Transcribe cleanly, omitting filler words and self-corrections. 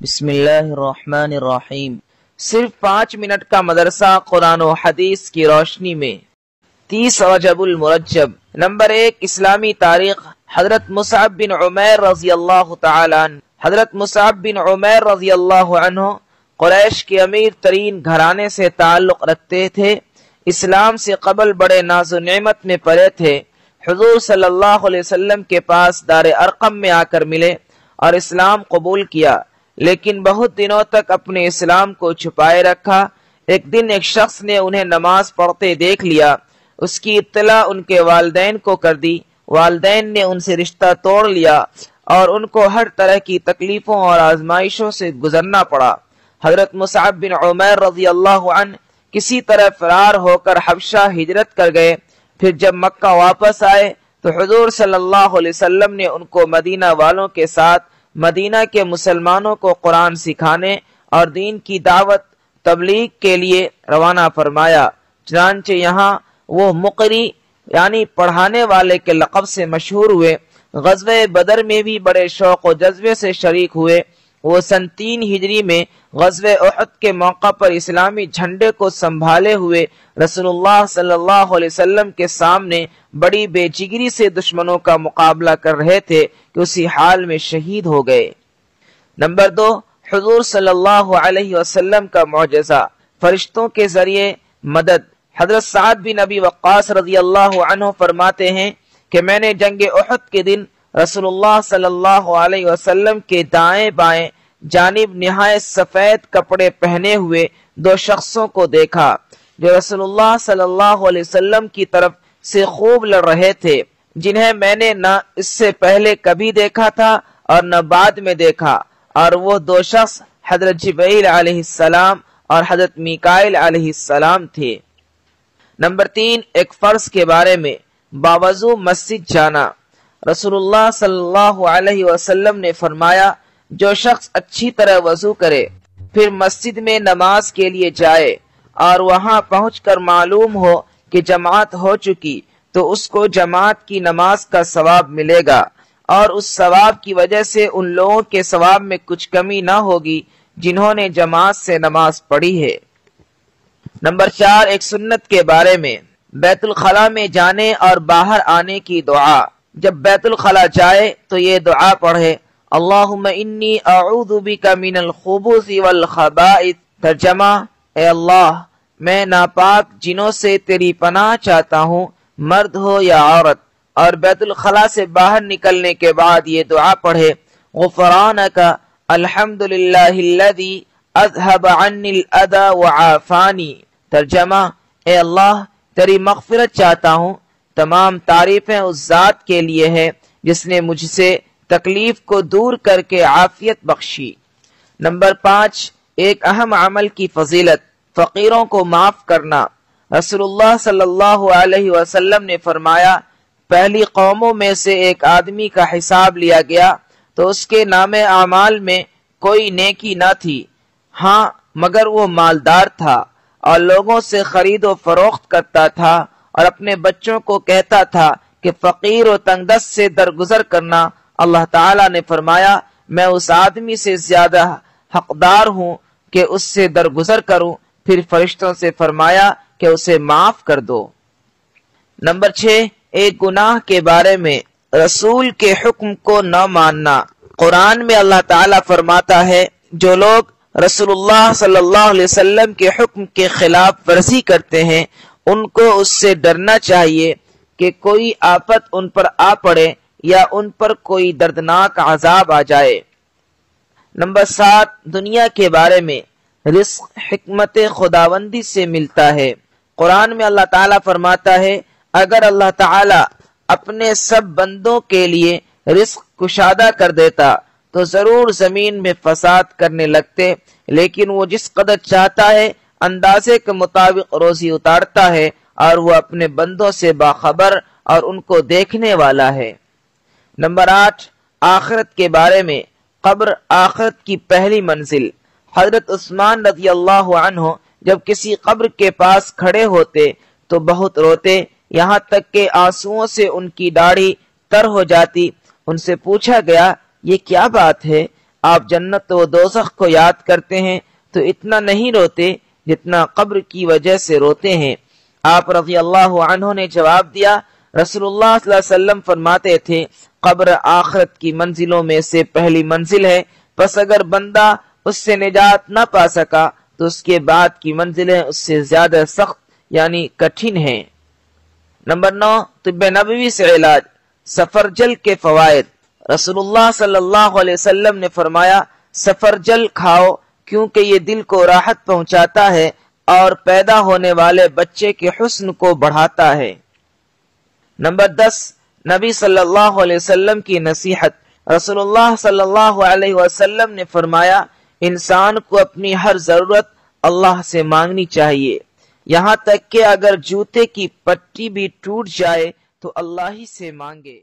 بسم اللہ الرحمن الرحیم۔ صرف 5 منٹ کا مدرسہ قرآن و حدیث کی روشنی میں 30 رجب المرجب۔ نمبر 1، اسلامی تاریخ۔ حضرت مصعب بن عمیر رضی اللہ تعالی عنہ۔ حضرت مصعب بن عمیر رضی اللہ عنہ قریش کے امیر ترین گھرانے سے تعلق رکھتے تھے۔ اسلام سے قبل بڑے ناز و نعمت میں پڑے تھے۔ حضور صلی اللہ علیہ وسلم کے پاس دار ارقم میں آ کر ملے اور اسلام قبول کیا، لیکن بہت دنوں تک اپنے اسلام کو چھپائے رکھا۔ ایک دن ایک شخص نے انہیں نماز پڑھتے دیکھ لیا۔ اس کی اطلاع ان کے والدین کو کر دی۔ والدین نے ان سے رشتہ توڑ لیا اور ان کو ہر طرح کی تکلیفوں اور آزمائشوں سے گزرنا پڑا۔ حضرت مصعب بن عمیر رضی اللہ عنہ کسی طرح فرار ہو کر حبشہ ہجرت کر گئے۔ پھر جب مکہ واپس آئے تو حضور صلی اللہ علیہ وسلم نے ان کو مدینہ والوں کے ساتھ مدینہ کے مسلمانوں کو قرآن سکھانے اور دین کی دعوت تبلیغ کے لیے روانہ فرمایا۔ چنانچہ یہاں وہ مقری یعنی پڑھانے والے کے لقب سے مشہور ہوئے۔ غزوہ بدر میں بھی بڑے شوق و جذبے سے شریک ہوئے۔ وہ سن 3 ہجری میں غزوہ احد کے موقع پر اسلامی جھنڈے کو سنبھالے ہوئے رسول اللہ صلی اللہ علیہ وسلم کے سامنے بڑی بے جگری سے دشمنوں کا مقابلہ کر رہے تھے کہ اسی حال میں شہید ہو گئے۔ نمبر 2، حضور صلی اللہ علیہ وسلم کا معجزہ، فرشتوں کے ذریعے مدد۔ حضرت سعد بن ابی وقاص رضی اللہ عنہ فرماتے ہیں کہ میں نے جنگ احد کے دن رسول اللہ صلی اللہ علیہ وسلم کے دائیں بائیں جانب نہایت سفید کپڑے پہنے ہوئے 2 شخصوں کو دیکھا جو رسول اللہ صلی اللہ علیہ وسلم کی طرف سے خوب لڑ رہے تھے، جنہیں میں نے نہ اس سے پہلے کبھی دیکھا تھا اور نہ بعد میں دیکھا، اور وہ 2 شخص حضرت جبرائیل علیہ السلام اور حضرت میکائیل علیہ السلام تھے۔ نمبر 3، ایک فرض کے بارے میں، باوضو مسجد جانا۔ رسول اللہ صلی اللہ علیہ وسلم نے فرمایا، جو شخص اچھی طرح وضو کرے پھر مسجد میں نماز کے لیے جائے اور وہاں پہنچ کر معلوم ہو کہ جماعت ہو چکی تو اس کو جماعت کی نماز کا ثواب ملے گا، اور اس ثواب کی وجہ سے ان لوگوں کے ثواب میں کچھ کمی نہ ہوگی جنہوں نے جماعت سے نماز پڑھی ہے۔ نمبر 4، ایک سنت کے بارے میں، بیت الخلاء میں جانے اور باہر آنے کی دعا۔ جب بیت الخلاء جائے تو یہ دعا پڑھے، اللہم انی اعوذ بک من الخبث والخبائث۔ ترجمہ، اے اللہ میں ناپاک جنوں سے تیری پناہ چاہتا ہوں، مرد ہو یا عورت۔ اور بیت الخلاء سے باہر نکلنے کے بعد یہ دعا پڑھے، غفرانک الحمدللہ الذی اذهب عنی الاذی وعافانی۔ ترجمہ، اے اللہ تیری مغفرت چاہتا ہوں، تمام تعریفیں اس ذات کے لیے ہے جس نے مجھ سے تکلیف کو دور کر کے عافیت بخشی۔ نمبر 5، ایک اہم عمل کی فضیلت، فقیروں کو معاف کرنا۔ رسول اللہ صلی اللہ علیہ وسلم نے فرمایا، پہلی قوموں میں سے ایک آدمی کا حساب لیا گیا تو اس کے نام اعمال میں کوئی نیکی نہ تھی، ہاں مگر وہ مالدار تھا اور لوگوں سے خرید و فروخت کرتا تھا اور اپنے بچوں کو کہتا تھا کہ فقیر و تنگ دست سے درگزر کرنا۔ اللہ تعالیٰ نے فرمایا، میں اس آدمی سے زیادہ حقدار ہوں کہ اس سے درگزر کروں۔ پھر فرشتوں سے فرمایا کہ اسے معاف کر دو۔ نمبر 6، ایک گناہ کے بارے میں، رسول کے حکم کو نہ ماننا۔ قرآن میں اللہ تعالیٰ فرماتا ہے، جو لوگ رسول اللہ صلی اللہ علیہ وسلم کے حکم کے خلاف ورزی کرتے ہیں ان کو اس سے ڈرنا چاہیے کہ کوئی آفت ان پر آ پڑے یا ان پر کوئی دردناک عذاب آ جائے۔ نمبر 7، دنیا کے بارے میں، رزق حکمت خداوندی سے ملتا ہے۔ قرآن میں اللہ تعالیٰ فرماتا ہے، اگر اللہ تعالیٰ اپنے سب بندوں کے لیے رزق کشادہ کر دیتا تو ضرور زمین میں فساد کرنے لگتے، لیکن وہ جس قدر چاہتا ہے اندازے کے مطابق روزی اتارتا ہے اور وہ اپنے بندوں سے باخبر اور ان کو دیکھنے والا ہے۔ نمبر 8، آخرت کے بارے میں، قبر آخرت کی پہلی منزل۔ حضرت عثمان رضی اللہ عنہ جب کسی قبر کے پاس کھڑے ہوتے تو بہت روتے، یہاں تک کہ آنسوؤں سے ان کی داڑھی تر ہو جاتی۔ ان سے پوچھا گیا، یہ کیا بات ہے؟ آپ جنت و دوزخ کو یاد کرتے ہیں تو اتنا نہیں روتے جتنا قبر کی وجہ سے روتے ہیں۔ آپ رضی اللہ عنہ نے جواب دیا، رسول اللہ صلی اللہ علیہ وسلم فرماتے تھے، قبر آخرت کی منزلوں میں سے پہلی منزل ہے، پس اگر بندہ اس سے نجات نہ پا سکا تو اس کے بعد کی منزلیں اس سے زیادہ سخت یعنی کٹھن ہیں۔ نمبر 9، طب نبوی سے علاج، سفرجل کے فوائد۔ رسول اللہ صلی اللہ علیہ وسلم نے فرمایا، سفرجل کھاؤ کیونکہ یہ دل کو راحت پہنچاتا ہے اور پیدا ہونے والے بچے کے حسن کو بڑھاتا ہے۔ نمبر 10، نبی صلی اللہ علیہ وسلم کی نصیحت۔ رسول اللہ صلی اللہ علیہ وسلم نے فرمایا، انسان کو اپنی ہر ضرورت اللہ سے مانگنی چاہیے، یہاں تک کہ اگر جوتے کی پٹی بھی ٹوٹ جائے تو اللہ ہی سے مانگے۔